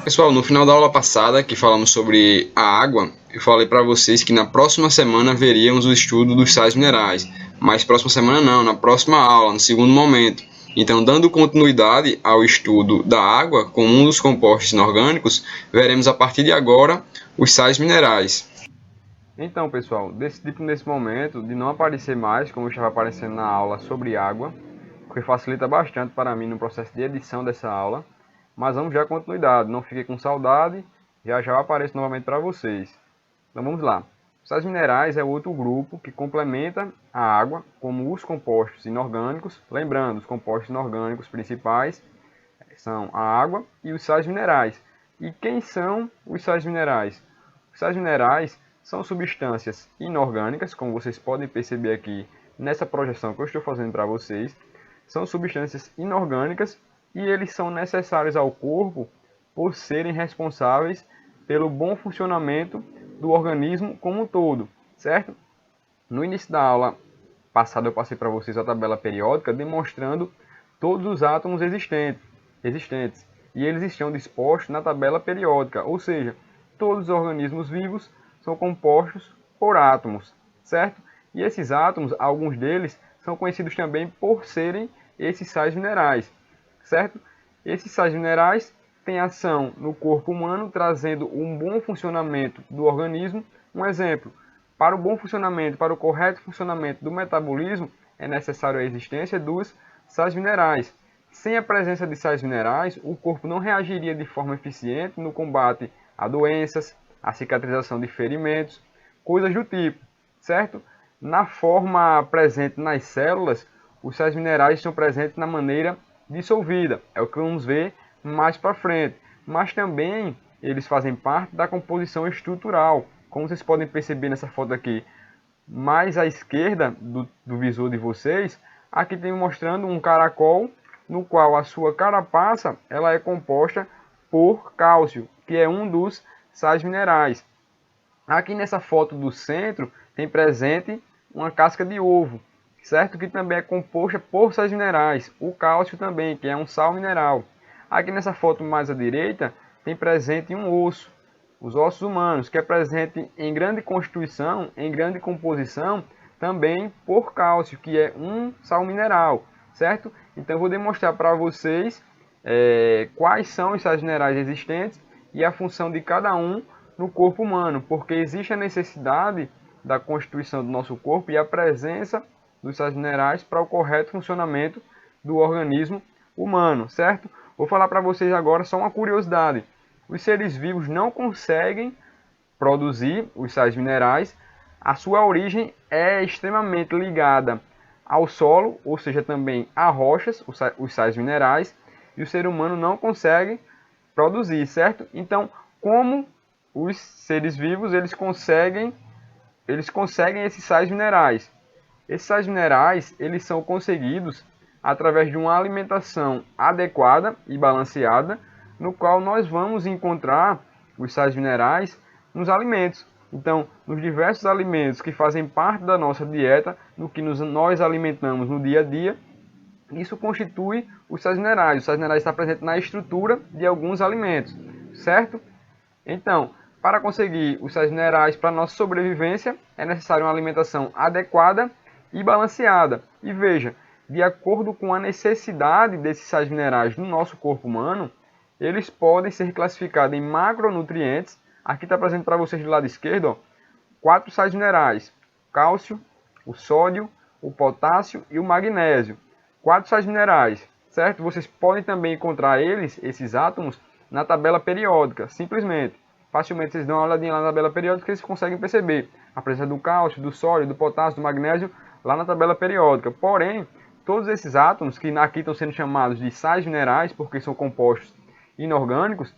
Pessoal, no final da aula passada, que falamos sobre a água, eu falei para vocês que na próxima semana veríamos o estudo dos sais minerais. Mas próxima semana não, na próxima aula, no segundo momento. Então, dando continuidade ao estudo da água como um dos compostos inorgânicos, veremos a partir de agora os sais minerais. Então, pessoal, decidi nesse momento de não aparecer mais, como estava aparecendo na aula sobre água, porque facilita bastante para mim no processo de edição dessa aula. Mas vamos já continuidade, não fiquem com saudade, já já eu apareço novamente para vocês. Então vamos lá. Os sais minerais é outro grupo que complementa a água, como os compostos inorgânicos. Lembrando, os compostos inorgânicos principais são a água e os sais minerais. E quem são os sais minerais? Os sais minerais são substâncias inorgânicas, como vocês podem perceber aqui nessa projeção que eu estou fazendo para vocês. São substâncias inorgânicas e eles são necessários ao corpo por serem responsáveis pelo bom funcionamento do organismo como um todo, certo? No início da aula passada eu passei para vocês a tabela periódica demonstrando todos os átomos existentes e eles estão dispostos na tabela periódica, ou seja, todos os organismos vivos são compostos por átomos, certo? E esses átomos, alguns deles, são conhecidos também por serem esses sais minerais, certo? Esses sais minerais têm ação no corpo humano, trazendo um bom funcionamento do organismo. Um exemplo, para o bom funcionamento, para o correto funcionamento do metabolismo, é necessário a existência dos sais minerais. Sem a presença de sais minerais, o corpo não reagiria de forma eficiente no combate a doenças, a cicatrização de ferimentos, coisas do tipo, certo? Na forma presente nas células, os sais minerais estão presentes na maneira dissolvida, é o que vamos ver mais para frente. Mas também eles fazem parte da composição estrutural, como vocês podem perceber nessa foto aqui, mais à esquerda do visor de vocês, aqui tem mostrando um caracol, no qual a sua carapaça ela é composta por cálcio, que é um dos sais minerais. Aqui nessa foto do centro tem presente uma casca de ovo, certo? Que também é composta por sais minerais. O cálcio também, que é um sal mineral. Aqui nessa foto mais à direita tem presente um osso, os ossos humanos, que é presente em grande constituição, em grande composição, também por cálcio, que é um sal mineral, certo? Então eu vou demonstrar para vocês quais são os sais minerais existentes e a função de cada um no corpo humano, porque existe a necessidade da constituição do nosso corpo e a presença dos sais minerais para o correto funcionamento do organismo humano, certo? Vou falar para vocês agora só uma curiosidade. Os seres vivos não conseguem produzir os sais minerais. A sua origem é extremamente ligada ao solo, ou seja, também a rochas, os sais minerais, e o ser humano não consegue produzir, certo? Então, como os seres vivos eles conseguem esses sais minerais? Esses sais minerais eles são conseguidos através de uma alimentação adequada e balanceada, no qual nós vamos encontrar os sais minerais nos alimentos. Então, nos diversos alimentos que fazem parte da nossa dieta, no que nós alimentamos no dia a dia, isso constitui os sais minerais. Os sais minerais estão presentes na estrutura de alguns alimentos, certo? Então, para conseguir os sais minerais para a nossa sobrevivência, é necessário uma alimentação adequada e balanceada. E veja, de acordo com a necessidade desses sais minerais no nosso corpo humano, eles podem ser classificados em macronutrientes. Aqui está presente para vocês do lado esquerdo, ó, 4 sais minerais: cálcio, o sódio, o potássio e o magnésio. 4 sais minerais, certo? Vocês podem também encontrar esses átomos, na tabela periódica, simplesmente. Facilmente vocês dão uma olhadinha lá na tabela periódica e vocês conseguem perceber a presença do cálcio, do sódio, do potássio, do magnésio lá na tabela periódica. Porém, todos esses átomos, que aqui estão sendo chamados de sais minerais, porque são compostos inorgânicos,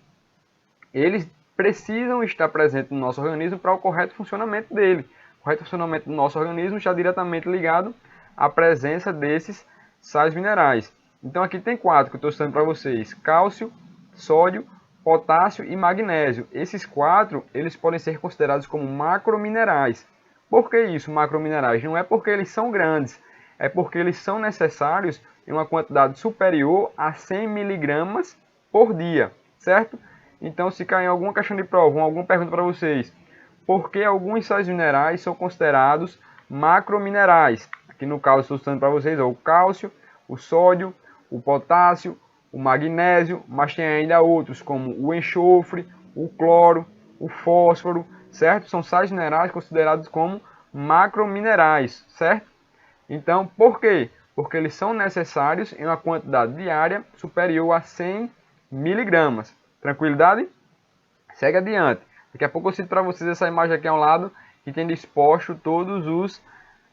eles precisam estar presentes no nosso organismo para o correto funcionamento dele. O correto funcionamento do nosso organismo está diretamente ligado à presença desses sais minerais. Então aqui tem 4 que eu estou citando para vocês: cálcio, sódio, potássio e magnésio. Esses 4 eles podem ser considerados como macrominerais. Por que isso, macrominerais? Não é porque eles são grandes, é porque eles são necessários em uma quantidade superior a 100 miligramas por dia, certo? Então, se cair em alguma questão de prova, alguma pergunta para vocês, por que alguns sais minerais são considerados macrominerais? Aqui no caso, estou citando para vocês o cálcio, o sódio, o potássio, o magnésio, mas tem ainda outros como o enxofre, o cloro, o fósforo, certo? São sais minerais considerados como macrominerais, certo? Então, por quê? Porque eles são necessários em uma quantidade diária superior a 100 miligramas. Tranquilidade? Segue adiante. Daqui a pouco eu cito para vocês essa imagem aqui ao lado, que tem disposto todos os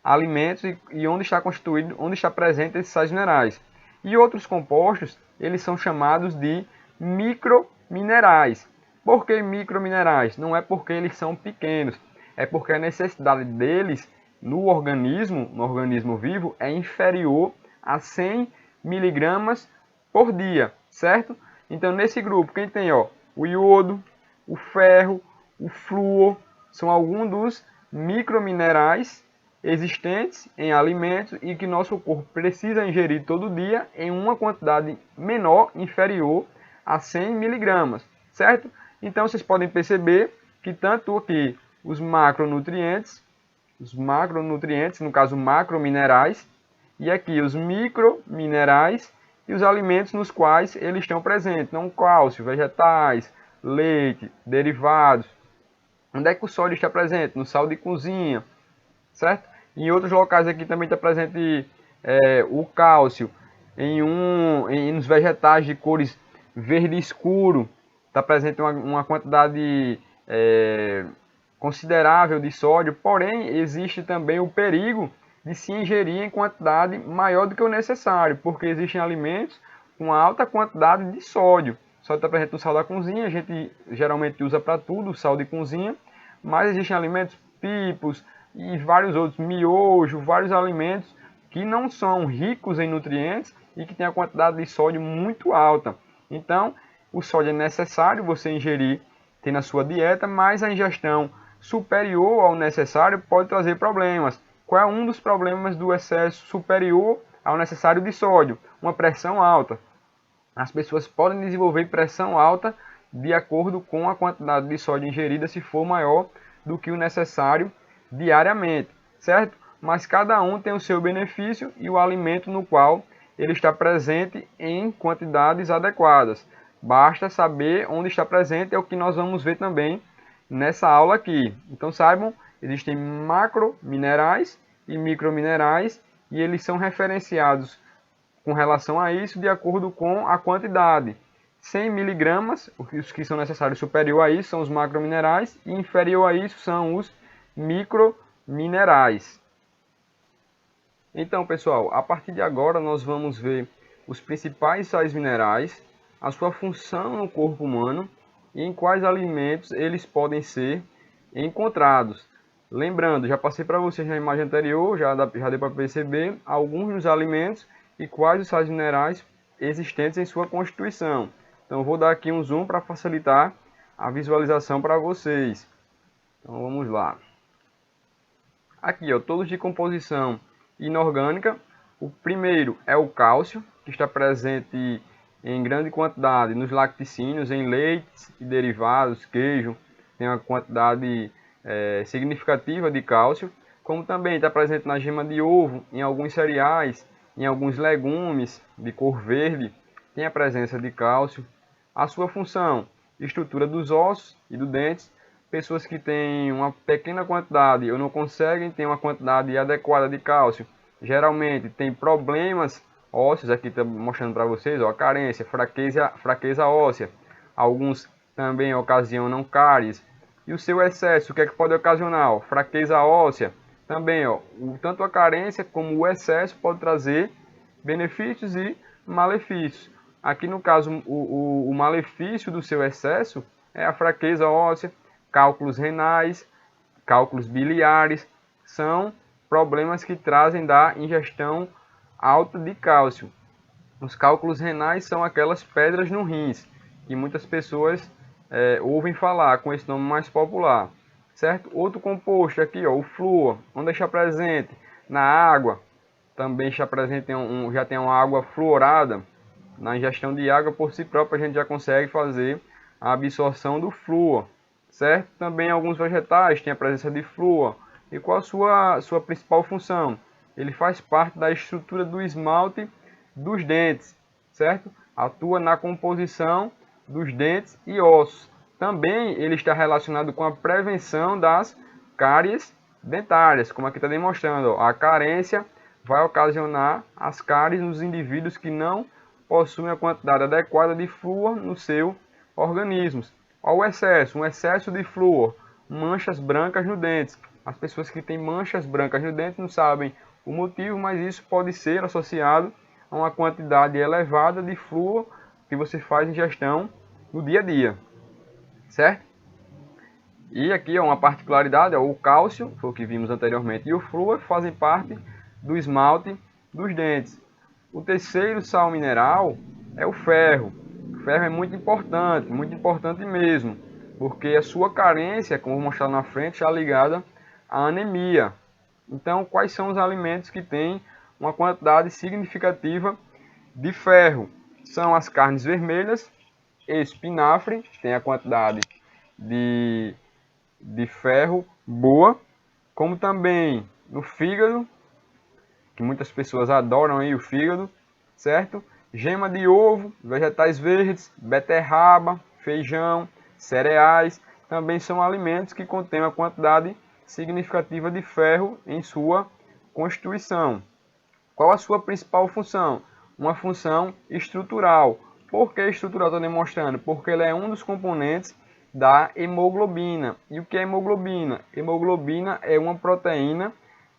alimentos e onde está constituído, onde está presente esses sais minerais. E outros compostos, eles são chamados de microminerais. Por que microminerais? Não é porque eles são pequenos, é porque a necessidade deles no organismo vivo, é inferior a 100 miligramas por dia, certo? Então, nesse grupo, quem tem o iodo, o ferro, o flúor, são alguns dos microminerais existentes em alimentos e que nosso corpo precisa ingerir todo dia em uma quantidade menor, inferior a 100 miligramas, certo? Então, vocês podem perceber que tanto aqui os macronutrientes, no caso macrominerais, e aqui os microminerais e os alimentos nos quais eles estão presentes, não cálcio, vegetais, leite, derivados. Onde é que o sódio está presente? No sal de cozinha, certo? Em outros locais aqui também está presente o cálcio, nos vegetais de cores verde escuro, está presente uma quantidade considerável de sódio, porém existe também o perigo de se ingerir em quantidade maior do que o necessário, porque existem alimentos com alta quantidade de sódio. O sódio está presente no sal da cozinha, a gente geralmente usa para tudo o sal de cozinha, mas existem alimentos pipos e vários outros, miojo, vários alimentos que não são ricos em nutrientes e que têm a quantidade de sódio muito alta. Então, o sódio é necessário você ingerir, ter na sua dieta, mas a ingestão superior ao necessário pode trazer problemas. Qual é um dos problemas do excesso superior ao necessário de sódio? Uma pressão alta. As pessoas podem desenvolver pressão alta de acordo com a quantidade de sódio ingerida, se for maior do que o necessário diariamente, certo? Mas cada um tem o seu benefício e o alimento no qual ele está presente em quantidades adequadas. Basta saber onde está presente, é o que nós vamos ver também nessa aula aqui. Então saibam, existem macrominerais e microminerais e eles são referenciados com relação a isso de acordo com a quantidade. 100 miligramas, os que são necessários superior a isso são os macrominerais e inferior a isso são os microminerais. Então, pessoal, a partir de agora nós vamos ver os principais sais minerais, a sua função no corpo humano e em quais alimentos eles podem ser encontrados. Lembrando, já passei para vocês na imagem anterior, já deu para perceber alguns dos alimentos e quais os sais minerais existentes em sua constituição. Então, vou dar aqui um zoom para facilitar a visualização para vocês. Então, vamos lá. Aqui, todos de composição inorgânica. O primeiro é o cálcio, que está presente em grande quantidade nos laticínios, em leites e derivados, queijo, tem uma quantidade significativa de cálcio, como também está presente na gema de ovo, em alguns cereais, em alguns legumes de cor verde, tem a presença de cálcio. A sua função, estrutura dos ossos e dos dentes. Pessoas que têm uma pequena quantidade ou não conseguem ter uma quantidade adequada de cálcio, geralmente tem problemas ósseos, aqui está mostrando para vocês, a carência, fraqueza óssea. Alguns também ocasionam cáries. E o seu excesso, o que é que pode ocasionar? Fraqueza óssea. Também, tanto a carência como o excesso pode trazer benefícios e malefícios. Aqui no caso, o malefício do seu excesso é a fraqueza óssea, cálculos renais, cálculos biliares, são problemas que trazem da ingestão alta de cálcio. Os cálculos renais são aquelas pedras no rins, que muitas pessoas ouvem falar com esse nome mais popular, certo? Outro composto aqui, o flúor, onde está presente na água, também está presente, já tem uma água fluorada. Na ingestão de água por si própria a gente já consegue fazer a absorção do flúor, certo? Também alguns vegetais têm a presença de flúor. E qual a sua principal função? Ele faz parte da estrutura do esmalte dos dentes, certo? Atua na composição dos dentes e ossos. Também ele está relacionado com a prevenção das cáries dentárias, como aqui está demonstrando. A carência vai ocasionar as cáries nos indivíduos que não possuem a quantidade adequada de flúor no seu organismo. O excesso, um excesso de flúor, manchas brancas no dente. As pessoas que têm manchas brancas no dente não sabem o motivo, mas isso pode ser associado a uma quantidade elevada de flúor que você faz ingestão no dia a dia, certo? E aqui é uma particularidade, o cálcio, foi o que vimos anteriormente, e o flúor fazem parte do esmalte dos dentes. O terceiro sal mineral é o ferro. O ferro é muito importante mesmo, porque a sua carência, como vou mostrar na frente, está ligada à anemia. Então, quais são os alimentos que têm uma quantidade significativa de ferro? São as carnes vermelhas, espinafre, tem a quantidade de ferro boa, como também no fígado, que muitas pessoas adoram aí o fígado, certo? Gema de ovo, vegetais verdes, beterraba, feijão, cereais, também são alimentos que contêm uma quantidade significativa de ferro em sua constituição. Qual a sua principal função? Uma função estrutural. Por que estrutural? Estou demonstrando. Porque ele é um dos componentes da hemoglobina. E o que é hemoglobina? Hemoglobina é uma proteína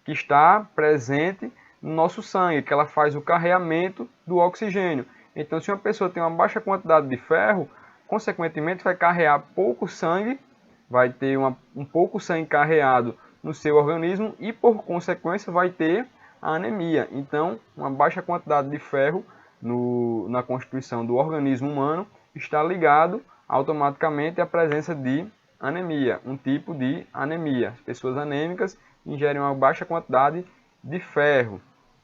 que está presente no nosso sangue, que ela faz o carreamento do oxigênio. Então, se uma pessoa tem uma baixa quantidade de ferro, consequentemente vai carrear pouco sangue, vai ter um pouco sangue carreado no seu organismo e, por consequência, vai ter a anemia. Então, uma baixa quantidade de ferro na constituição do organismo humano está ligado automaticamente à presença de anemia, um tipo de anemia. As pessoas anêmicas ingerem uma baixa quantidade de ferro,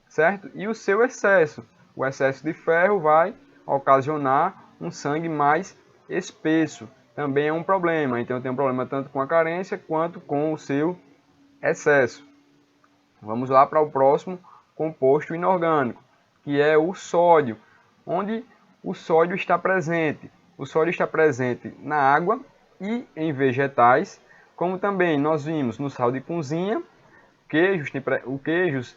certo? E o seu excesso. O excesso de ferro vai ocasionar um sangue mais espesso. Também é um problema. Então tem um problema tanto com a carência quanto com o seu excesso. Vamos lá para o próximo composto inorgânico, que é o sódio, onde o sódio está presente. O sódio está presente na água e em vegetais, como também nós vimos no sal de cozinha, queijos,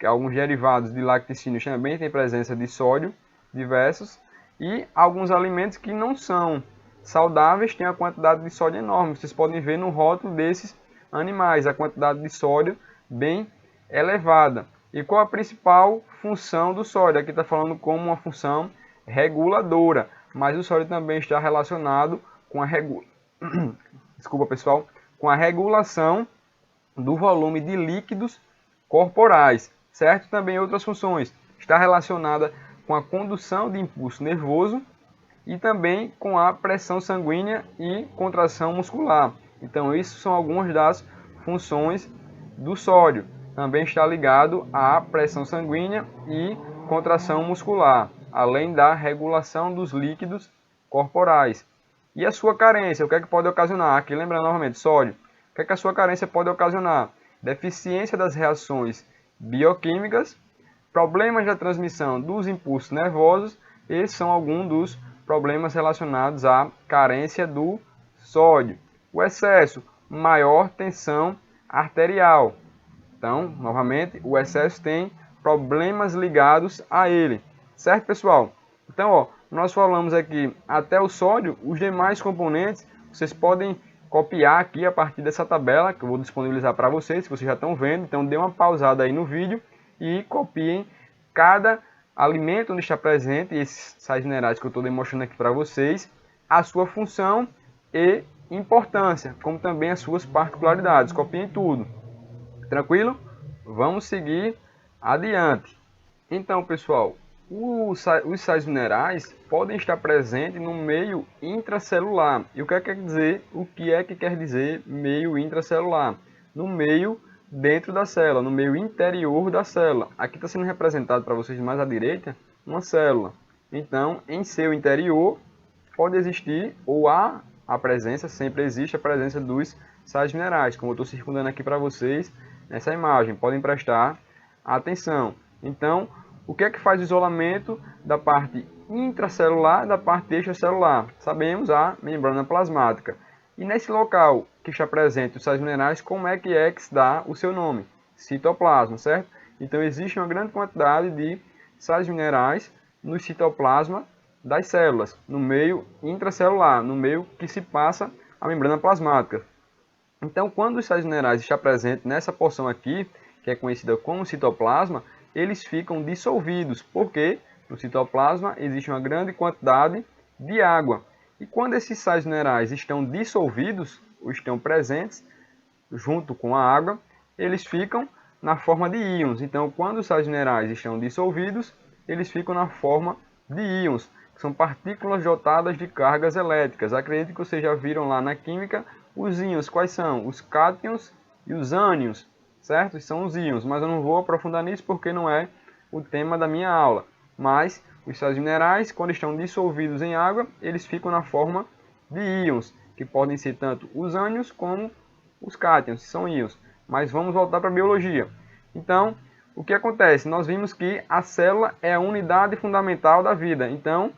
alguns derivados de laticínios também têm presença de sódio diversos, e alguns alimentos que não são saudáveis têm a quantidade de sódio enorme. Vocês podem ver no rótulo desses animais a quantidade de sódio bem elevada. E qual a principal função do sódio? Aqui está falando como uma função reguladora, mas o sódio também está relacionado com a Desculpa, pessoal, com a regulação do volume de líquidos corporais, certo? Também outras funções. Está relacionada com a condução de impulso nervoso e também com a pressão sanguínea e contração muscular. Então, isso são algumas das funções do sódio. Também está ligado à pressão sanguínea e contração muscular, além da regulação dos líquidos corporais. E a sua carência, o que é que pode ocasionar? Aqui lembrando novamente, sódio. O que é que a sua carência pode ocasionar? Deficiência das reações bioquímicas, problemas da transmissão dos impulsos nervosos. Esses são alguns dos problemas relacionados à carência do sódio. O excesso, maior tensão arterial. Então, novamente, o excesso tem problemas ligados a ele. Certo, pessoal? Então, nós falamos aqui até o sódio, os demais componentes, vocês podem copiar aqui a partir dessa tabela, que eu vou disponibilizar para vocês, se vocês já estão vendo. Então, dê uma pausada aí no vídeo e copiem cada alimento onde está presente, esses sais minerais que eu estou demonstrando aqui para vocês, a sua função e importância, como também as suas particularidades. Copiem tudo. Tranquilo? Vamos seguir adiante. Então, pessoal, os sais minerais podem estar presentes no meio intracelular. E o que é que quer dizer meio intracelular? No meio dentro da célula, no meio interior da célula. Aqui está sendo representado para vocês mais à direita uma célula. Então, em seu interior, pode existir, ou há a presença, sempre existe a presença dos sais minerais, como eu estou circundando aqui para vocês nessa imagem. Podem prestar atenção. Então, o que é que faz o isolamento da parte intracelular e da parte extracelular? Sabemos, a membrana plasmática. E nesse local que está presente os sais minerais, como é que se dá o seu nome? Citoplasma, certo? Então, existe uma grande quantidade de sais minerais no citoplasma das células, no meio intracelular, no meio que se passa a membrana plasmática. Então, quando os sais minerais estão presentes nessa porção aqui, que é conhecida como citoplasma, eles ficam dissolvidos, porque no citoplasma existe uma grande quantidade de água. E quando esses sais minerais estão dissolvidos, ou estão presentes junto com a água, eles ficam na forma de íons. Então, quando os sais minerais estão dissolvidos, eles ficam na forma de íons, que são partículas dotadas de cargas elétricas. Acredito que vocês já viram lá na química os íons. Quais são? Os cátions e os ânions, certo? São os íons, mas eu não vou aprofundar nisso porque não é o tema da minha aula. Mas os sais minerais, quando estão dissolvidos em água, eles ficam na forma de íons, que podem ser tanto os ânions como os cátions, que são íons. Mas vamos voltar para a biologia. Então, o que acontece? Nós vimos que a célula é a unidade fundamental da vida. Então,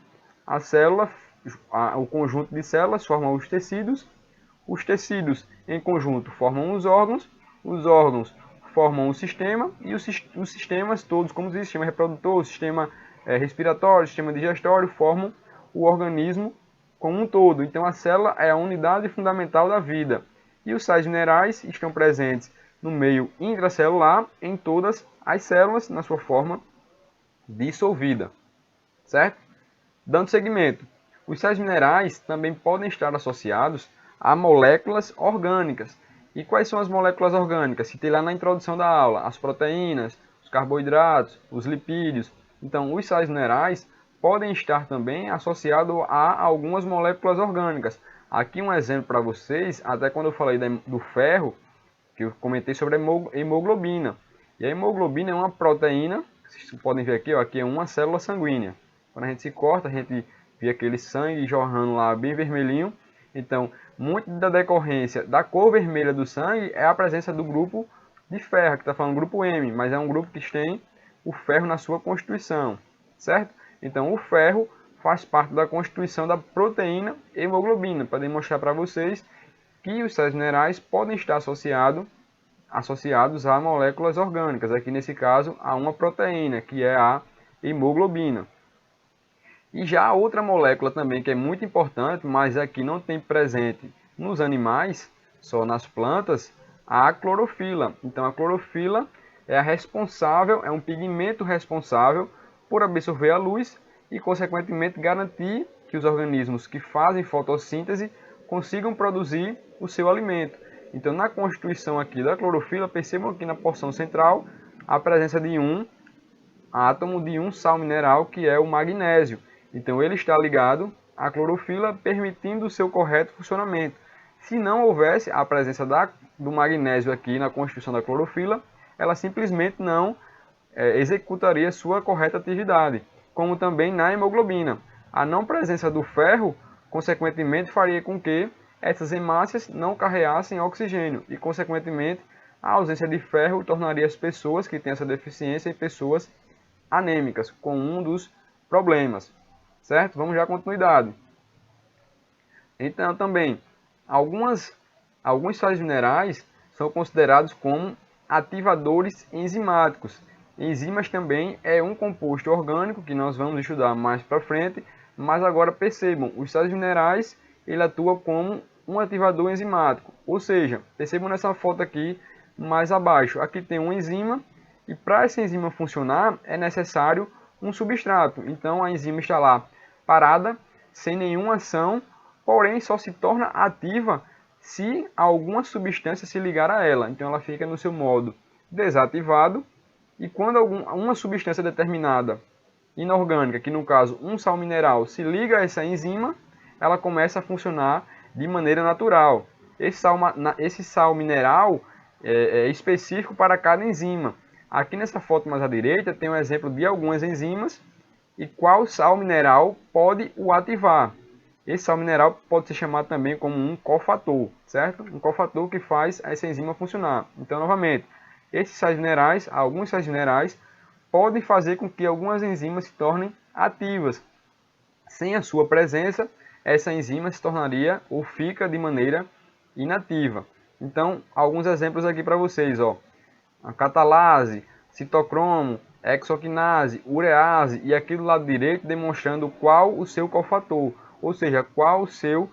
a célula, o conjunto de células formam os tecidos em conjunto formam os órgãos formam o sistema, e os sistemas todos, como o sistema reprodutor, o sistema respiratório, o sistema digestório, formam o organismo como um todo. Então, a célula é a unidade fundamental da vida. E os sais minerais estão presentes no meio intracelular, em todas as células, na sua forma dissolvida. Certo? Dando seguimento, os sais minerais também podem estar associados a moléculas orgânicas. E quais são as moléculas orgânicas? Citei lá na introdução da aula, as proteínas, os carboidratos, os lipídios. Então, os sais minerais podem estar também associados a algumas moléculas orgânicas. Aqui um exemplo para vocês, até quando eu falei do ferro, que eu comentei sobre a hemoglobina. E a hemoglobina é uma proteína, vocês podem ver aqui, ó, aqui é uma célula sanguínea. Quando a gente se corta, a gente vê aquele sangue jorrando lá bem vermelhinho. Então, muito da decorrência da cor vermelha do sangue é a presença do grupo de ferro, que está falando grupo M, mas é um grupo que tem o ferro na sua constituição, certo? Então, o ferro faz parte da constituição da proteína hemoglobina, para demonstrar para vocês que os sais minerais podem estar associados a moléculas orgânicas, aqui nesse caso a uma proteína, que é a hemoglobina. E já a outra molécula também que é muito importante, mas aqui não tem presente nos animais, só nas plantas, a clorofila. Então a clorofila é a responsável, é um pigmento responsável por absorver a luz e consequentemente garantir que os organismos que fazem fotossíntese consigam produzir o seu alimento. Então na constituição aqui da clorofila, percebam aqui na porção central a presença de um átomo de um sal mineral, que é o magnésio. Então ele está ligado à clorofila, permitindo o seu correto funcionamento. Se não houvesse a presença do magnésio aqui na constituição da clorofila, ela simplesmente não executaria sua correta atividade. Como também na hemoglobina. A não presença do ferro, consequentemente, faria com que essas hemácias não carreassem oxigênio. E, consequentemente, a ausência de ferro tornaria as pessoas que têm essa deficiência em pessoas anêmicas, com um dos problemas. Certo? Vamos já à continuidade. Então, também, alguns sais minerais são considerados como ativadores enzimáticos. Enzimas também é um composto orgânico que nós vamos estudar mais para frente, mas agora percebam, os sais minerais ele atua como um ativador enzimático. Ou seja, percebam nessa foto aqui mais abaixo, aqui tem uma enzima e para essa enzima funcionar é necessário um substrato. Então a enzima está lá parada, sem nenhuma ação, porém só se torna ativa se alguma substância se ligar a ela. Então ela fica no seu modo desativado, e quando uma substância determinada, inorgânica, que no caso um sal mineral, se liga a essa enzima, ela começa a funcionar de maneira natural. Esse sal mineral é específico para cada enzima. Aqui nessa foto mais à direita tem um exemplo de algumas enzimas e qual sal mineral pode o ativar. Esse sal mineral pode ser chamado também como um cofator, certo? Um cofator que faz essa enzima funcionar. Então, novamente, esses sais minerais, alguns sais minerais, podem fazer com que algumas enzimas se tornem ativas. Sem a sua presença, essa enzima se tornaria ou fica de maneira inativa. Então, alguns exemplos aqui para vocês, ó. A catalase, citocromo, hexoquinase, urease e aqui do lado direito demonstrando qual o seu cofator, ou seja, qual o seu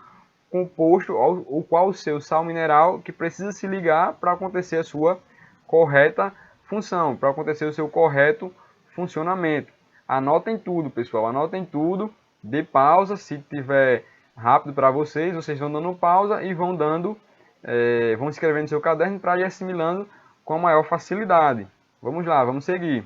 composto ou qual o seu sal mineral que precisa se ligar para acontecer a sua correta função, para acontecer o seu correto funcionamento. Anotem tudo, pessoal, anotem tudo, dê pausa, se tiver rápido para vocês, vocês vão dando pausa e vão vão escrevendo no seu caderno para ir assimilando com maior facilidade. Vamos lá, vamos seguir.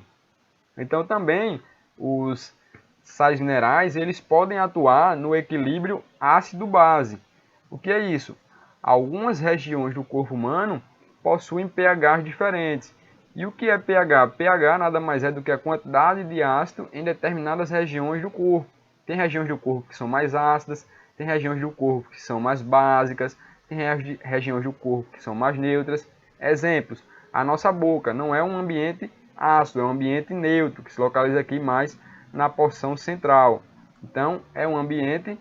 Então também os sais minerais, eles podem atuar no equilíbrio ácido-base. O que é isso? Algumas regiões do corpo humano possuem pHs diferentes. E o que é pH? pH nada mais é do que a quantidade de ácido em determinadas regiões do corpo. Tem regiões do corpo que são mais ácidas, tem regiões do corpo que são mais básicas, tem regiões do corpo que são mais neutras. Exemplos, a nossa boca não é um ambiente ácido, é um ambiente neutro, que se localiza aqui mais na porção central. Então, é um ambiente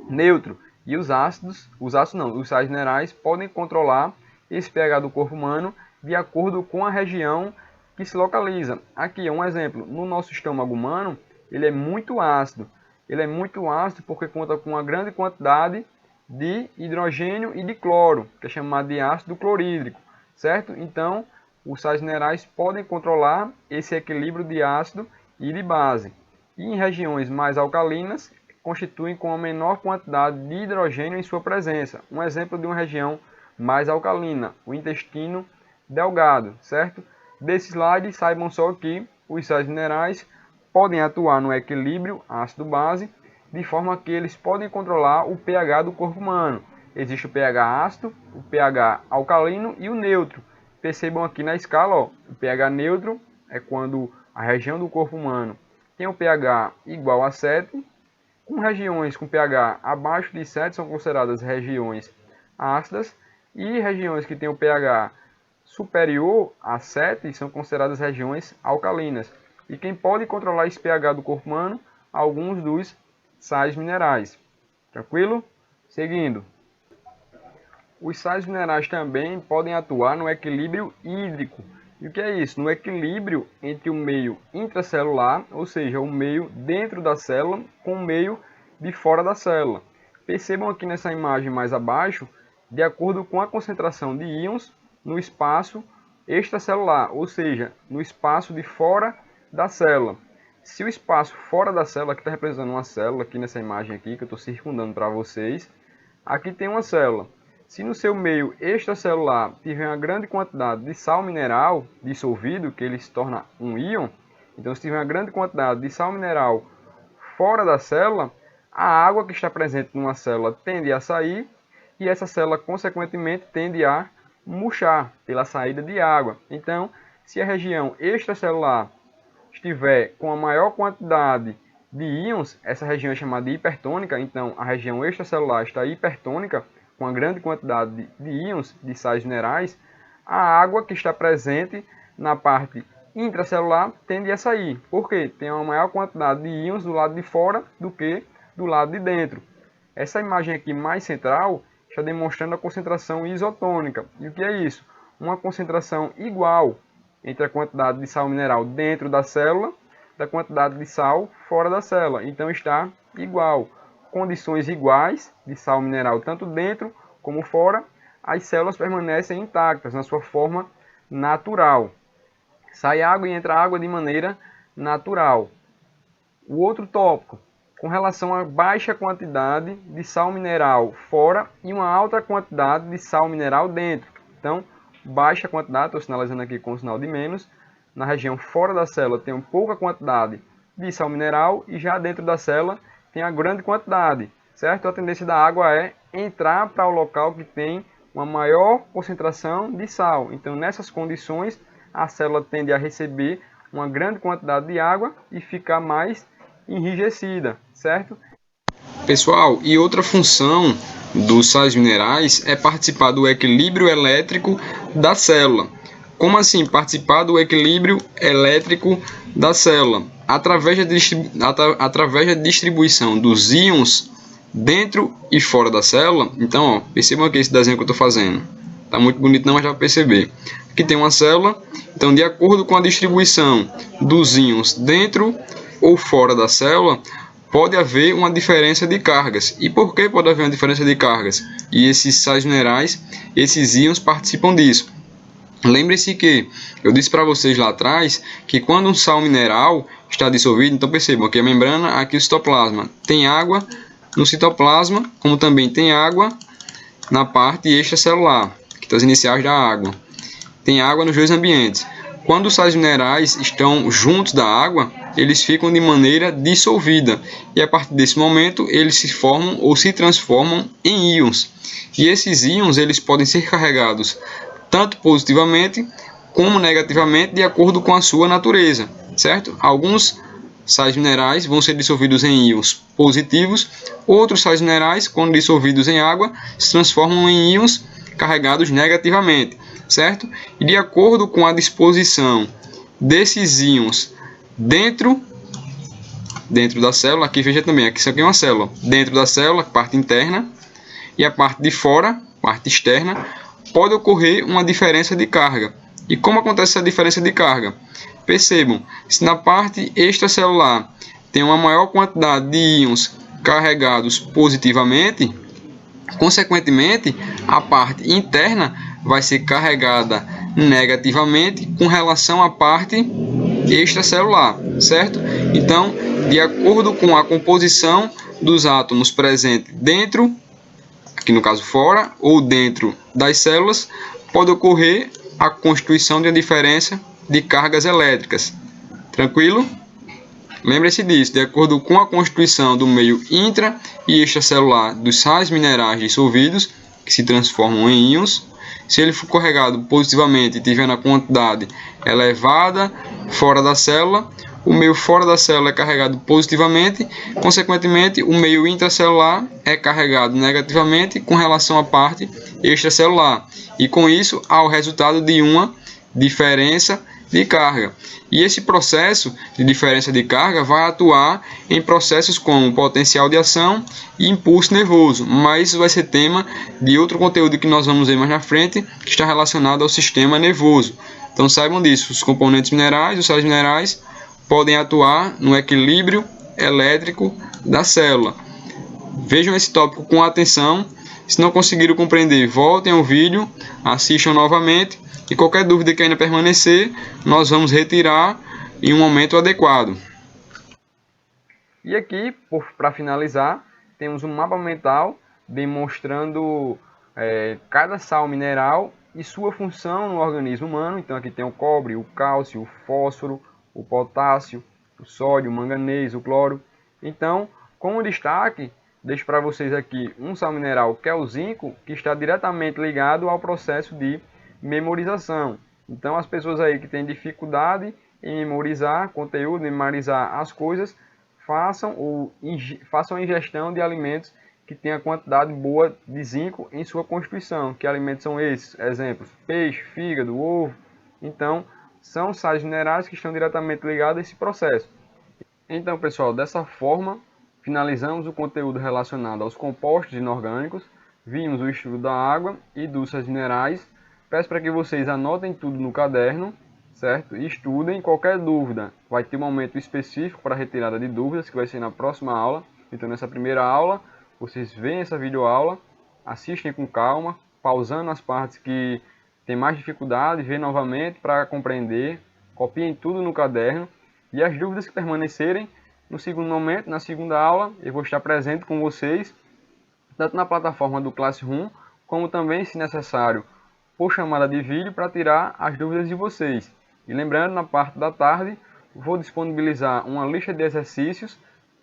neutro. E os sais minerais podem controlar esse pH do corpo humano de acordo com a região que se localiza. Aqui é um exemplo, no nosso estômago humano, ele é muito ácido. Ele é muito ácido porque conta com uma grande quantidade de hidrogênio e de cloro, que é chamado de ácido clorídrico, certo? Então, os sais minerais podem controlar esse equilíbrio de ácido e de base. E em regiões mais alcalinas, constituem com a menor quantidade de hidrogênio em sua presença. Um exemplo de uma região mais alcalina, o intestino delgado, certo? Desse slide, saibam só que os sais minerais podem atuar no equilíbrio ácido-base, de forma que eles podem controlar o pH do corpo humano. Existe o pH ácido, o pH alcalino e o neutro. Percebam aqui na escala, ó, o pH neutro é quando a região do corpo humano tem o pH igual a 7, com regiões com pH abaixo de 7 são consideradas regiões ácidas, e regiões que têm o pH superior a 7 são consideradas regiões alcalinas. E quem pode controlar esse pH do corpo humano? Alguns dos sais minerais. Tranquilo? Seguindo. Os sais minerais também podem atuar no equilíbrio hídrico. E o que é isso? No equilíbrio entre o meio intracelular, ou seja, o meio dentro da célula, com o meio de fora da célula. Percebam aqui nessa imagem mais abaixo, de acordo com a concentração de íons no espaço extracelular, ou seja, no espaço de fora da célula. Se o espaço fora da célula, que está representando uma célula, aqui nessa imagem aqui, que eu estou circundando para vocês, aqui tem uma célula. Se no seu meio extracelular tiver uma grande quantidade de sal mineral dissolvido, que ele se torna um íon, então se tiver uma grande quantidade de sal mineral fora da célula, a água que está presente numa célula tende a sair e essa célula, consequentemente, tende a murchar pela saída de água. Então, se a região extracelular estiver com a maior quantidade de íons, essa região é chamada de hipertônica, então a região extracelular está hipertônica, com uma grande quantidade de íons, de sais minerais, a água que está presente na parte intracelular tende a sair. Por quê? Tem uma maior quantidade de íons do lado de fora do que do lado de dentro. Essa imagem aqui mais central está demonstrando a concentração isotônica. E o que é isso? Uma concentração igual entre a quantidade de sal mineral dentro da célula da quantidade de sal fora da célula. Então está igual. Condições iguais de sal mineral tanto dentro como fora, as células permanecem intactas na sua forma natural. Sai água e entra água de maneira natural. O outro tópico, com relação a baixa quantidade de sal mineral fora e uma alta quantidade de sal mineral dentro. Então, baixa quantidade, estou sinalizando aqui com o sinal de menos. Na região fora da célula tem uma pouca quantidade de sal mineral e já dentro da célula tem a grande quantidade, certo? A tendência da água é entrar para o local que tem uma maior concentração de sal. Então, nessas condições, a célula tende a receber uma grande quantidade de água e ficar mais enrijecida, certo? Pessoal, e outra função dos sais minerais é participar do equilíbrio elétrico da célula. Como assim participar do equilíbrio elétrico da célula? Através da distribuição dos íons dentro e fora da célula. Então, ó, percebam aqui esse desenho que eu estou fazendo. Está muito bonito não, mas já vai perceber. Aqui tem uma célula, então de acordo com a distribuição dos íons dentro ou fora da célula, pode haver uma diferença de cargas. E por que pode haver uma diferença de cargas? E esses sais minerais, esses íons participam disso. Lembre-se que eu disse para vocês lá atrás que quando um sal mineral está dissolvido, então percebam aqui a membrana, aqui o citoplasma, tem água no citoplasma, como também tem água na parte extracelular, que estão as iniciais da água. Tem água nos dois ambientes. Quando os sais minerais estão juntos da água, eles ficam de maneira dissolvida. E a partir desse momento, eles se formam ou se transformam em íons. E esses íons eles podem ser carregados tanto positivamente como negativamente, de acordo com a sua natureza, certo? Alguns sais minerais vão ser dissolvidos em íons positivos, outros sais minerais, quando dissolvidos em água, se transformam em íons carregados negativamente, certo? E de acordo com a disposição desses íons dentro da célula, aqui veja também, aqui isso aqui é uma célula, dentro da célula, parte interna, e a parte de fora, parte externa, pode ocorrer uma diferença de carga. E como acontece essa diferença de carga? Percebam, se na parte extracelular tem uma maior quantidade de íons carregados positivamente, consequentemente, a parte interna vai ser carregada negativamente com relação à parte extracelular, certo? Então, de acordo com a composição dos átomos presentes dentro, aqui no caso fora, ou dentro das células, pode ocorrer a constituição de uma diferença de cargas elétricas. Tranquilo? Lembre-se disso, de acordo com a constituição do meio intra e extracelular dos sais minerais dissolvidos, que se transformam em íons, se ele for carregado positivamente e tiver uma quantidade elevada fora da célula, o meio fora da célula é carregado positivamente, consequentemente, o meio intracelular é carregado negativamente com relação à parte extracelular. E com isso, há o resultado de uma diferença de carga. E esse processo de diferença de carga vai atuar em processos como potencial de ação e impulso nervoso, mas isso vai ser tema de outro conteúdo que nós vamos ver mais na frente, que está relacionado ao sistema nervoso. Então saibam disso, os componentes minerais, os sais minerais, podem atuar no equilíbrio elétrico da célula. Vejam esse tópico com atenção. Se não conseguiram compreender, voltem ao vídeo, assistam novamente e qualquer dúvida que ainda permanecer, nós vamos retirar em um momento adequado. E aqui, para finalizar, temos um mapa mental demonstrando cada sal mineral e sua função no organismo humano. Então aqui tem o cobre, o cálcio, o fósforo, o potássio, o sódio, o manganês, o cloro. Então, como destaque, deixo para vocês aqui um sal mineral que é o zinco, que está diretamente ligado ao processo de memorização. Então, as pessoas aí que têm dificuldade em memorizar conteúdo, memorizar as coisas, façam a ingestão de alimentos que tenham quantidade boa de zinco em sua constituição. Que alimentos são esses? Exemplos: peixe, fígado, ovo. Então, são sais minerais que estão diretamente ligados a esse processo. Então, pessoal, dessa forma, finalizamos o conteúdo relacionado aos compostos inorgânicos, vimos o estudo da água e dos sais minerais. Peço para que vocês anotem tudo no caderno, certo? E estudem. Qualquer dúvida, vai ter um momento específico para retirada de dúvidas, que vai ser na próxima aula. Então, nessa primeira aula, vocês veem essa videoaula, assistem com calma, pausando as partes que tem mais dificuldade, vê novamente para compreender, copiem tudo no caderno e as dúvidas que permanecerem, no segundo momento, na segunda aula, eu vou estar presente com vocês, tanto na plataforma do Classroom, como também, se necessário, por chamada de vídeo para tirar as dúvidas de vocês. E lembrando, na parte da tarde, vou disponibilizar uma lista de exercícios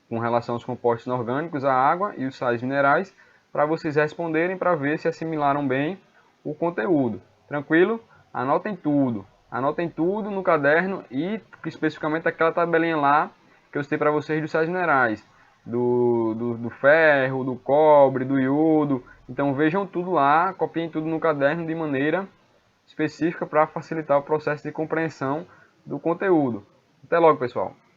com relação aos compostos inorgânicos, a água e os sais minerais, para vocês responderem para ver se assimilaram bem o conteúdo. Tranquilo? Anotem tudo no caderno e especificamente aquela tabelinha lá que eu citei para vocês dos sais minerais. do ferro, do cobre, do iodo. Então vejam tudo lá, copiem tudo no caderno de maneira específica para facilitar o processo de compreensão do conteúdo. Até logo, pessoal!